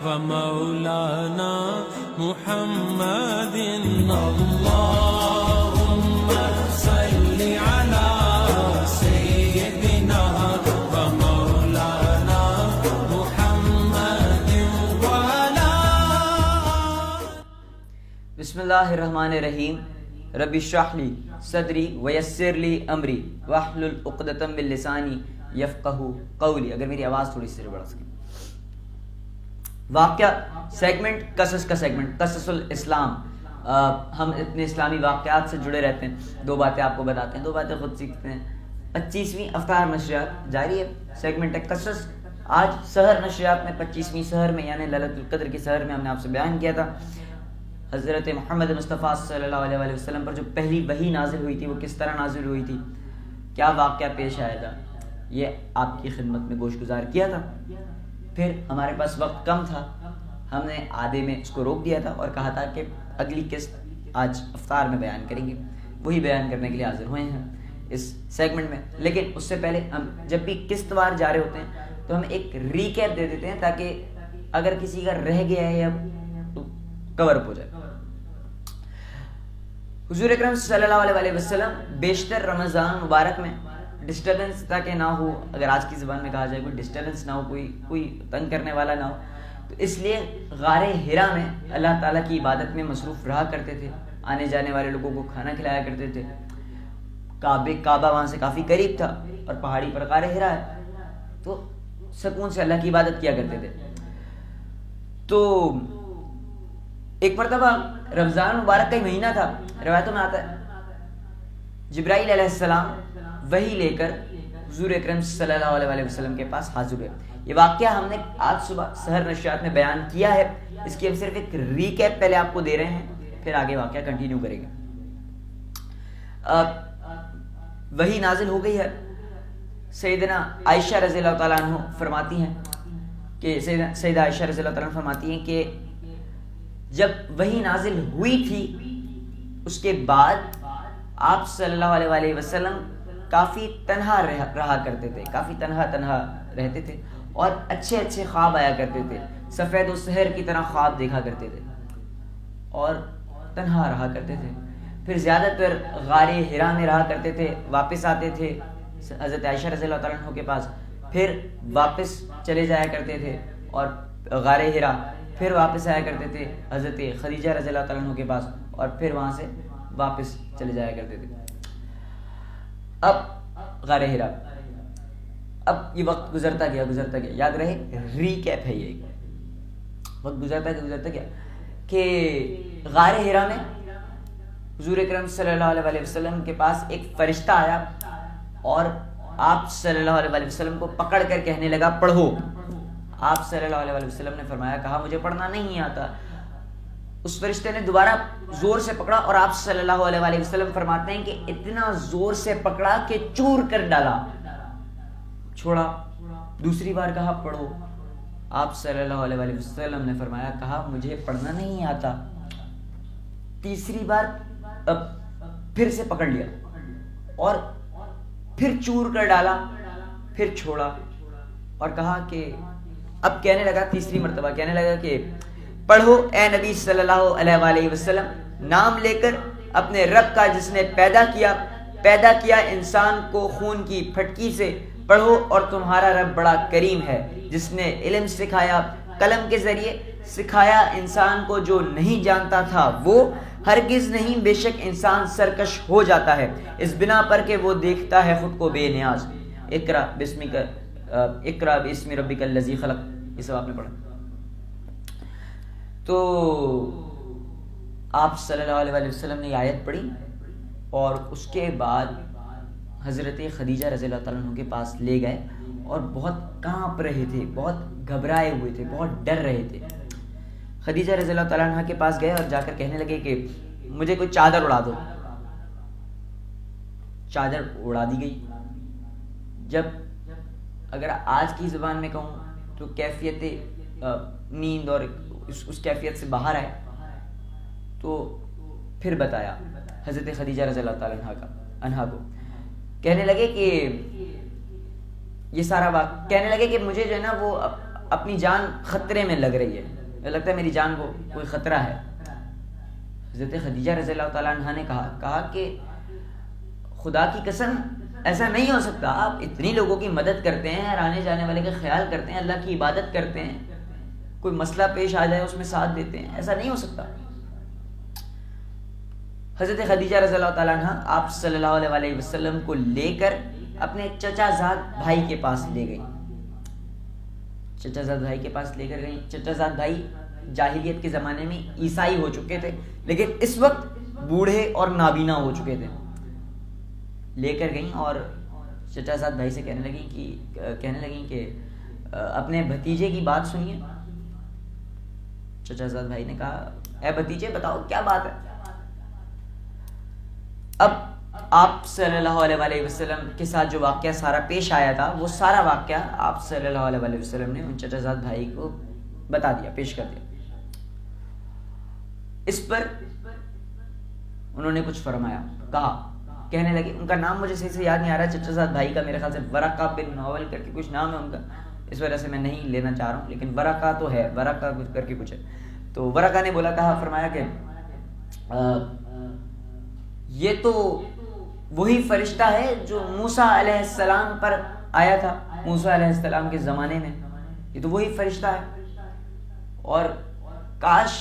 ومولانا محمد اللهم صل على سيدنا ومولانا محمد وعلى بسم اللہ الرحمن الرحیم رب اشرح لی صدری ویسر لی امری واحلل عقدۃ من لسانی یفقہوا قولی. اگر میری آواز تھوڑی سی بڑھ سکے. واقعہ سیگمنٹ قصص کا سیگمنٹ قصص الاسلام. ہم اتنے اسلامی واقعات سے جڑے رہتے ہیں. دو باتیں آپ کو بتاتے ہیں, دو باتیں خود سیکھتے ہیں. 25ویں افطار نشریات جاری ہے. سیگمنٹ ہے قصص. آج سحر نشریات میں 25ویں سحر میں یعنی لیلۃ القدر کی سحر میں ہم نے آپ سے بیان کیا تھا حضرت محمد مصطفیٰ صلی اللہ علیہ وسلم پر جو پہلی وحی نازل ہوئی تھی وہ کس طرح نازل ہوئی تھی, کیا واقعہ پیش آیا تھا, یہ آپ کی خدمت میں گوش گزار کیا تھا. پھر ہمارے پاس وقت کم تھا, ہم نے آدھے میں اس کو روک دیا تھا اور کہا تھا کہ اگلی قسط آج افطار میں بیان کریں گے. وہی بیان کرنے کے لیے حاضر ہوئے ہیں اس سیگمنٹ میں. لیکن اس سے پہلے ہم جب بھی قسط وار جا رہے ہوتے ہیں تو ہم ایک ریکیپ دے دیتے ہیں تاکہ اگر کسی کا رہ گیا ہے یا کور اپ ہو جائے. حضور اکرم صلی اللہ علیہ وسلم بیشتر رمضان مبارک میں ڈسٹربنس تاکہ نہ ہو, اگر آج کی زبان میں کہا جائے کوئی ڈسٹربنس نہ ہو, کوئی تنگ کرنے والا نہ ہو, تو اس لیے غار حرا میں اللہ تعالیٰ کی عبادت میں مصروف رہا کرتے تھے. آنے جانے والے لوگوں کو کھانا کھلایا کرتے تھے. کعبہ وہاں سے کافی قریب تھا اور پہاڑی پر غار حرا ہے, تو سکون سے اللہ کی عبادت کیا کرتے تھے. تو ایک مرتبہ رمضان مبارک کا ہی مہینہ تھا. روایتوں میں آتا ہے جبرائیل علیہ السلام وحی لے کر حضور اکرم صلی اللہ علیہ وسلم کے پاس حاضر ہوئے. یہ واقعہ ہم نے آج صبح سحر نشریات میں بیان کیا ہے. اس کی ہم صرف ایک ریکیپ پہلے آپ کو دے رہے ہیں, پھر آگے واقعہ کنٹینیو کریں گے. وحی نازل ہو گئی ہے. سیدنا عائشہ رضی اللہ تعالیٰ عنہ فرماتی ہیں کہ سیدہ عائشہ رضی اللہ تعالیٰ عنہ فرماتی ہیں کہ جب وحی نازل ہوئی تھی اس کے بعد آپ صلی اللہ علیہ وسلم کافی تنہا رہا کرتے تھے, کافی تنہا رہتے تھے اور اچھے اچھے خواب آیا کرتے تھے. سفید و سحر کی طرح خواب دیکھا کرتے تھے اور تنہا رہا کرتے تھے. پھر زیادہ تر غار حرا میں رہا کرتے تھے, واپس آتے تھے حضرت عائشہ رضی اللہ تعالیٰ عنہ کے پاس, پھر واپس چلے جایا کرتے تھے اور غار حرا, پھر واپس آیا کرتے تھے حضرت خدیجہ رضی اللہ تعالیٰ عنہ کے پاس اور پھر وہاں سے واپس چلے جایا کرتے تھے. اب غار حرا, اب یہ وقت گزرتا گیا, یاد رہے ریکیپ ہے, یہ وقت گزرتا گیا کہ غار حرا میں حضور اکرم صلی اللہ علیہ وسلم کے پاس ایک فرشتہ آیا اور آپ صلی اللہ علیہ وسلم کو پکڑ کر کہنے لگا پڑھو. آپ صلی اللہ علیہ وسلم نے فرمایا کہا مجھے پڑھنا نہیں آتا. اس فرشتے نے دوبارہ زور سے پکڑا اور آپ صلی اللہ علیہ وسلم فرماتے ہیں کہ اتنا زور سے پکڑا کہ چور کر ڈالا, چھوڑا. دوسری بار کہا پڑھو. آپ صلی اللہ علیہ وسلم نے فرمایا کہا مجھے پڑھنا نہیں آتا. تیسری بار پھر سے پکڑ لیا اور پھر چور کر ڈالا, پھر چھوڑا اور کہا کہ اب کہنے لگا, تیسری مرتبہ کہنے لگا کہ پڑھو اے نبی صلی اللہ علیہ وسلم, نام لے کر اپنے رب کا جس نے پیدا کیا انسان کو خون کی پھٹکی سے. پڑھو اور تمہارا رب بڑا کریم ہے جس نے علم سکھایا, قلم کے ذریعے سکھایا انسان کو جو نہیں جانتا تھا وہ ہرگز نہیں, بے شک انسان سرکش ہو جاتا ہے اس بنا پر کہ وہ دیکھتا ہے خود کو بے نیاز. اقرا باسم ربک الذی خلق, یہ سب آپ نے پڑھا. تو آپ صلی اللہ علیہ وسلم نے یہ آیت پڑھی اور اس کے بعد حضرت خدیجہ رضی اللہ تعالیٰ عنہ کے پاس لے گئے اور بہت کانپ رہے تھے, بہت گھبرائے ہوئے تھے, بہت ڈر رہے تھے. خدیجہ رضی اللہ تعالیٰ عنہ کے پاس گئے اور جا کر کہنے لگے کہ مجھے کوئی چادر اڑا دو. چادر اڑا دی گئی. جب اگر آج کی زبان میں کہوں تو کیفیت نیند اور اس کیفیت سے باہر آئے تو پھر بتایا حضرت خدیجہ رضی اللہ تعالیٰ عنہ کو. کہنے لگے کہ یہ سارا کہنے لگے کہ مجھے جو ہے نا وہ اپنی جان خطرے میں لگ رہی ہے، لگتا ہے میری جان کو کوئی خطرہ ہے، حضرت خدیجہ رضی اللہ تعالیٰ عنہ نے کہا کہ خدا کی قسم ایسا نہیں ہو سکتا، آپ اتنی لوگوں کی مدد کرتے ہیں اور آنے جانے والے کا خیال کرتے ہیں، اللہ کی عبادت کرتے ہیں، کوئی مسئلہ پیش آ جائے اس میں ساتھ دیتے ہیں، ایسا نہیں ہو سکتا۔ حضرت خدیجہ رضی اللہ تعالیٰ عنہ آپ صلی اللہ علیہ وسلم کو لے کر اپنے چچا زاد بھائی کے پاس لے گئی، چچا زاد بھائی کے پاس لے کر گئی۔ چچا زاد بھائی جاہلیت کے زمانے میں عیسائی ہو چکے تھے، لیکن اس وقت بوڑھے اور نابینا ہو چکے تھے۔ لے کر گئیں اور چچا زاد بھائی سے کہنے لگیں کہ اپنے بھتیجے کی بات سنیے۔ چچا زاد بھائی نے کہا اے بھتیجے بتاؤ کیا بات ہے۔ اب آپ صلی اللہ علیہ وسلم کے ساتھ جو واقعہ سارا پیش آیا تھا وہ سارا واقعہ آپ صلی اللہ علیہ وسلم نے ان چچا زاد بھائی کو بتا دیا، پیش کر دیا۔ اس پر انہوں نے کچھ فرمایا، کہنے لگے، ان کا نام مجھے صحیح سے یاد نہیں آ رہا، چچا زاد بھائی کا میرے خیال سے ورقہ بن نوفل کر کے کچھ نام ہے ان کا، اس وجہ سے میں نہیں لینا چاہ رہا ہوں، لیکن ورقہ تو ہے، ورقہ کر کے کچھ ہے۔ تو ورقہ نے فرمایا کہ یہ تو وہی فرشتہ ہے جو موسیٰ علیہ السلام پر آیا تھا، موسیٰ علیہ السلام کے زمانے میں، یہ تو وہی فرشتہ ہے، اور کاش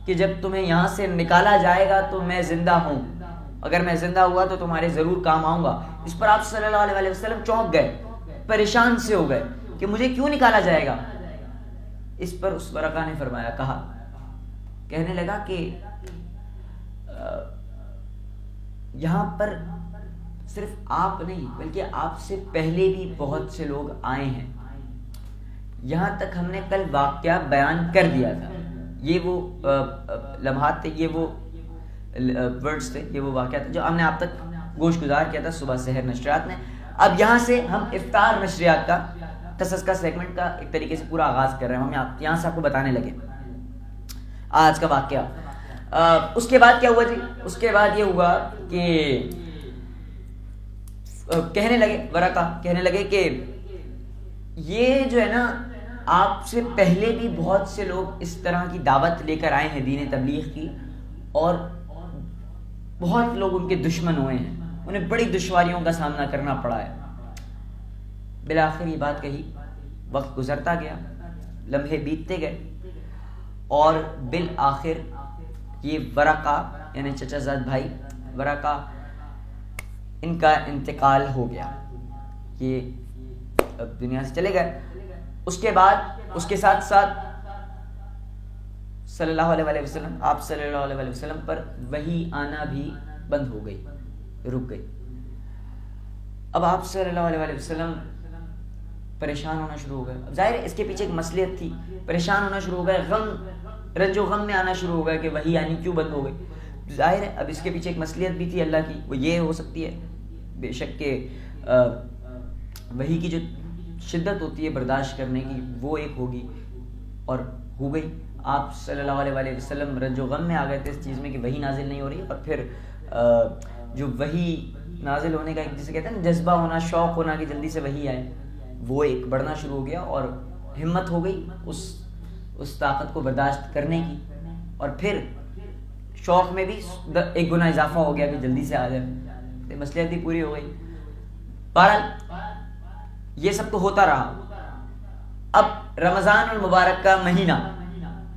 کہ جب تمہیں یہاں سے نکالا جائے گا تو میں زندہ ہوں، اگر میں زندہ ہوا تو تمہارے ضرور کام آؤں گا۔ اس پر آپ صلی اللہ علیہ وسلم چونک گئے، پریشان سے ہو گئے کہ مجھے کیوں نکالا جائے گا۔ اس پر اس ورقہ نے فرمایا، کہنے لگا کہ یہاں پر صرف آپ نہیں بلکہ آپ سے پہلے بھی بہت سے لوگ آئے ہیں، یہاں تک ہم نے کل واقعہ بیان کر دیا تھا، یہ وہ لمحات تھے، یہ وہ ورڈز تھے، یہ وہ واقعہ تھا جو ہم نے آپ تک گوش گزار کیا تھا صبح سحر نشریات میں۔ اب یہاں سے ہم افطار نشریات کا قصص کا سیگمنٹ کا ایک طریقے سے پورا آغاز کر رہے ہیں، ہم یہاں سے آپ کو بتانے لگے آج کا واقعہ۔ اس کے بعد کیا ہوا جی؟ اس کے بعد یہ ہوا کہ کہنے لگے کہ یہ جو ہے نا، آپ سے پہلے بھی بہت سے لوگ اس طرح کی دعوت لے کر آئے ہیں دین تبلیغ کی، اور بہت لوگ ان کے دشمن ہوئے ہیں، انہیں بڑی دشواریوں کا سامنا کرنا پڑا ہے۔ بالآخر یہ بات کہی، وقت گزرتا گیا، لمحے بیتتے گئے، اور بالآخر یہ ورقہ یعنی چچا زاد بھائی ورقہ، ان کا انتقال ہو گیا، یہ اب دنیا سے چلے گئے۔ اس کے بعد اس کے ساتھ ساتھ صلی اللہ علیہ وسلم، آپ صلی اللہ علیہ وسلم پر وحی آنا بھی بند ہو گئی، رک گئی۔ اب آپ صلی اللہ علیہ وسلم پریشان ہونا شروع ہو گئے، ظاہر ہے اس کے پیچھے ایک مصلحت تھی، پریشان ہونا شروع ہو گئے، رنج و غم میں آنا شروع ہو گیا کہ وحی آنی کیوں بند ہو گئی۔ ظاہر ہے اب اس کے پیچھے ایک مصلحت بھی تھی اللہ کی، وہ یہ ہو سکتی ہے بے شک کہ وحی کی جو شدت ہوتی ہے برداشت کرنے کی وہ ایک ہوگی، اور ہو گئی۔ آپ صلی اللہ علیہ وسلم رنج و غم میں آ گئے تھے اس چیز میں کہ وحی نازل نہیں ہو رہی، اور پھر جو وحی نازل ہونے کا ایک جسے کہتے ہیں جذبہ ہونا، شوق ہونا کہ جلدی سے وحی آئے، وہ ایک بڑھنا شروع ہو گیا، اور ہمت ہو گئی اس طاقت کو برداشت کرنے کی، اور پھر شوق میں بھی ایک گنا اضافہ ہو گیا کہ جلدی سے آ جائے، مصلحت بھی پوری ہو گئی۔ بہرحال یہ سب تو ہوتا رہا۔ اب رمضان المبارک کا مہینہ،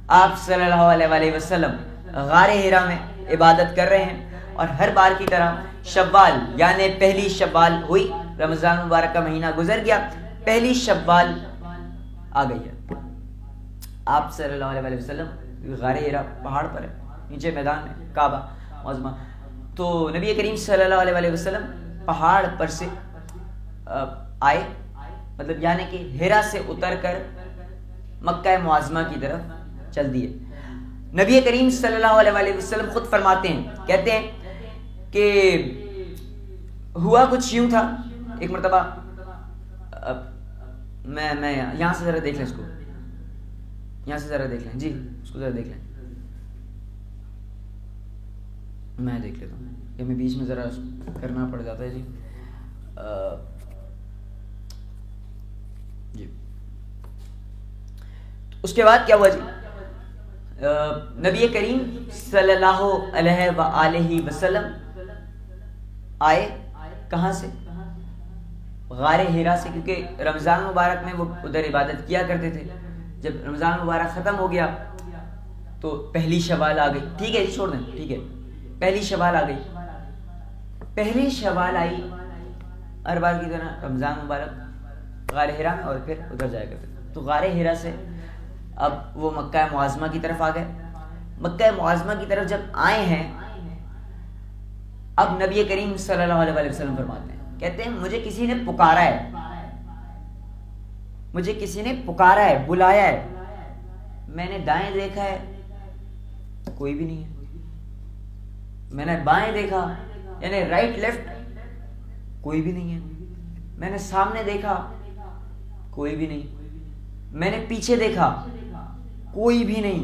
آپ صلی اللہ علیہ وسلم غار حرا میں عبادت کر رہے ہیں، اور ہر بار کی طرح شوال یعنی پہلی شوال ہوئی، رمضان مبارک کا مہینہ گزر گیا، پہلی شوال آ گئی ہے۔ آپ صلی اللہ علیہ وسلم غار حرا پہاڑ پر ہے، نیچے میدان میں کعبہ معظمہ، تو نبی کریم صلی اللہ علیہ وسلم پہاڑ پر سے آئے، مطلب یعنی کہ حرا سے اتر کر مکہ معظمہ کی طرف چل دیے۔ نبی کریم صلی اللہ علیہ وسلم خود فرماتے ہیں، کہتے ہیں کہ ہوا کچھ یوں تھا، ایک مرتبہ میں یہاں سے ذرا دیکھ لیں، اس کو یہاں سے ذرا دیکھ لیں، جی اس کو ذرا دیکھ لیں، میں دیکھ لیتا ہوں، یہ میں بیچ میں ذرا کرنا پڑ جاتا ہے جی۔ جی اس کے بعد کیا ہوا جی؟ نبی کریم صلی اللہ علیہ وآلہ وسلم آئے کہاں سے؟ غار حرا سے، کیونکہ رمضان مبارک میں وہ ادھر عبادت کیا کرتے تھے. جب رمضان مبارک ختم ہو گیا تو پہلی شوال آ گئی. ٹھیک ہے جی، چھوڑ دیں، ٹھیک ہے. پہلی شوال آ گئی. پہلی شوال آئی ہر بار کی طرح رمضان مبارک غار حرا میں، اور پھر ادھر جایا کرتے تھے. تو غار حرا سے اب وہ مکہ معظمہ کی طرف آ گئے. مکہ معظمہ کی طرف جب آئے ہیں، اب نبی کریم صلی اللہ علیہ وسلم فرماتے ہیں، کہتے ہیں مجھے کسی نے پکارا ہے، مجھے کسی نے پکارا ہے، بلایا ہے. میں نے دائیں دیکھا ہے، کوئی بھی نہیں ہے. میں نے بائیں دیکھا، یعنی رائٹ لیفٹ، کوئی بھی نہیں ہے. میں نے سامنے دیکھا، کوئی بھی نہیں. میں نے پیچھے دیکھا، کوئی بھی نہیں.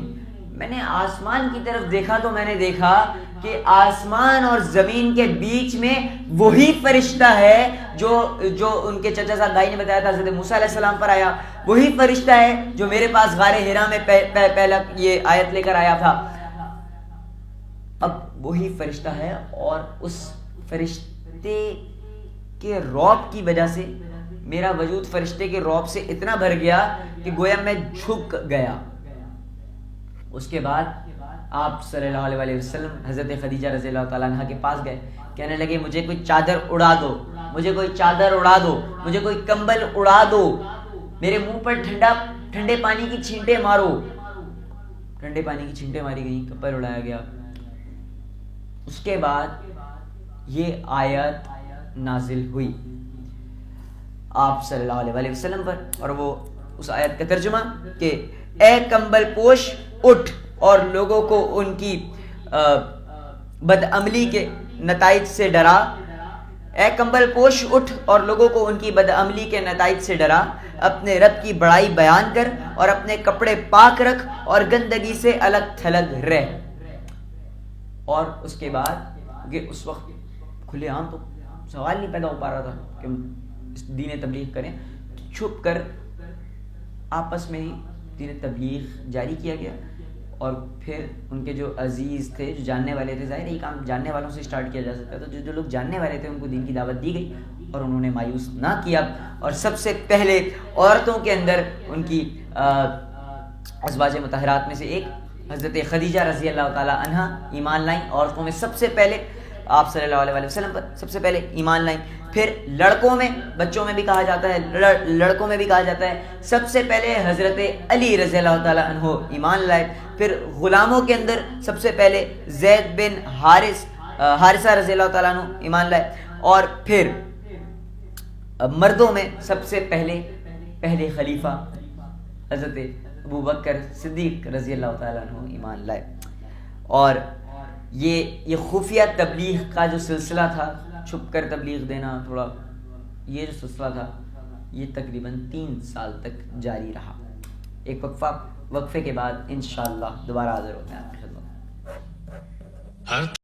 میں نے آسمان کی طرف دیکھا تو میں نے دیکھا کہ آسمان اور زمین کے بیچ میں وہی فرشتہ ہے جو ان کے چچا صاحب بھائی نے بتایا تھا حضرت موسیٰ علیہ السلام پر آیا. وہی فرشتہ ہے جو میرے پاس غار حرا میں پہلا یہ آیت لے کر آیا تھا. اب وہی فرشتہ ہے، اور اس فرشتے کے رعب کی وجہ سے میرا وجود فرشتے کے رعب سے اتنا بھر گیا کہ گویا میں جھک گیا. اس کے بعد آپ صلی اللہ علیہ وسلم حضرت خدیجہ رضی اللہ تعالیٰ عنہ کے پاس گئے. کہنے لگے مجھے کوئی چادر اڑا دو، مجھے کوئی چادر اڑا دو، مجھے کوئی کمبل اڑا دو، میرے منہ پر ٹھنڈے پانی کی چھینٹے مارو. ٹھنڈے پانی کی چھینٹے ماری گئیں، کمبل اڑایا گیا. اس کے بعد یہ آیت نازل ہوئی آپ صلی اللہ علیہ وسلم پر، اور وہ اس آیت کا ترجمہ کہ اے کمبل پوش اٹھ اور لوگوں کو ان کی بدعملی کے نتائج سے ڈرا. اے کمبل پوش اٹھ اور لوگوں کو ان کی بدعملی کے نتائج سے ڈرا. اپنے رب کی بڑائی بیان کر اور اپنے کپڑے پاک رکھ اور گندگی سے الگ تھلگ رہ. اور اس کے بعد کہ اس وقت کھلے عام تو سوال نہیں پیدا ہو پا رہا تھا کہ اس دین تبلیغ کریں، چھپ کر آپس میں ہی دین تبلیغ جاری کیا گیا. اور پھر ان کے جو عزیز تھے، جو جاننے والے تھے، ظاہر یہ کام جاننے والوں سے سٹارٹ کیا جا سکتا تھا، جو لوگ جاننے والے تھے ان کو دین کی دعوت دی گئی اور انہوں نے مایوس نہ کیا. اور سب سے پہلے عورتوں کے اندر ان کی ازواج مطہرات میں سے ایک حضرت خدیجہ رضی اللہ تعالی عنہ ایمان لائیں. عورتوں میں سب سے پہلے آپ صلی اللہ علیہ وسلم پر سب سے پہلے ایمان لائیں. پھر لڑکوں میں، بچوں میں بھی کہا جاتا ہے، لڑکوں میں بھی کہا جاتا ہے، سب سے پہلے حضرت علی رضی اللہ تعالی عنہ ایمان لائے. پھر غلاموں کے اندر سب سے پہلے زید بن حارثہ رضی اللہ تعالیٰ عنہ ایمان لائے. اور پھر مردوں میں سب سے پہلے خلیفہ حضرت ابو بکر صدیق رضی اللہ تعالیٰ عنہ ایمان لائے. اور یہ خفیہ تبلیغ کا جو سلسلہ تھا، چھپ کر تبلیغ دینا، تھوڑا یہ جو سلسلہ تھا، یہ تقریباً 3 سال تک جاری رہا. ایک وقفے کے بعد انشاءاللہ دوبارہ حاضر ہوتے ہیں آپ کی خدمت.